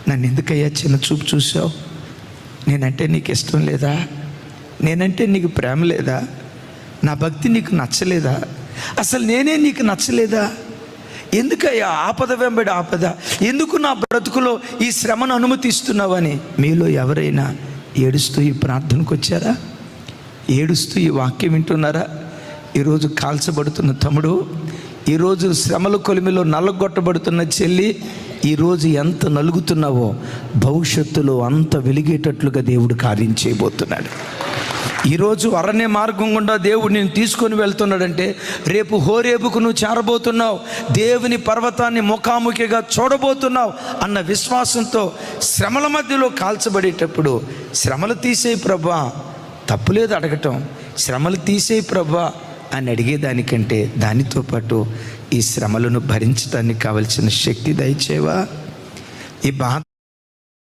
నన్ను ఎందుకయ్యా చిన్న చూపు చూసావు? నేనంటే నీకు ఇష్టం లేదా? నేనంటే నీకు ప్రేమ లేదా? నా భక్తి నీకు నచ్చలేదా? అసలు నేనే నీకు నచ్చలేదా? ఎందుకయ్యా ఆపద వెంబడి ఆపద? ఎందుకు నా బ్రతుకులో ఈ శ్రమను అనుమతిస్తున్నావని మీలో ఎవరైనా ఏడుస్తూ ఈ ప్రార్థనకు వచ్చారా? ఏడుస్తూ ఈ వాక్యం వింటున్నారా? ఈరోజు కాల్చబడుతున్న తమ్ముడు, ఈరోజు శ్రమల కొలిమిలో నల్లగొట్టబడుతున్న చెల్లి, ఈరోజు ఎంత నలుగుతున్నావో భవిష్యత్తులో అంత వెలిగేటట్లుగా దేవుడు కార్యం చేయబోతున్నాడు. ఈరోజు అరణ్య మార్గం గుండా దేవుడు నేను తీసుకొని వెళ్తున్నాడంటే రేపు హోరేబుకు నువ్వు చేరబోతున్నావు, దేవుని పర్వతాన్ని ముఖాముఖిగా చూడబోతున్నావు అన్న విశ్వాసంతో శ్రమల మధ్యలో కాల్చబడేటప్పుడు శ్రమలు తీసేయి ప్రభా, తప్పులేదు అడగటం, శ్రమలు తీసేయి ప్రభా అని అడిగేదానికంటే దానితో పాటు ఈ శ్రమలను భరించడానికి కావలసిన శక్తి దయచేవా? ఈ బాధ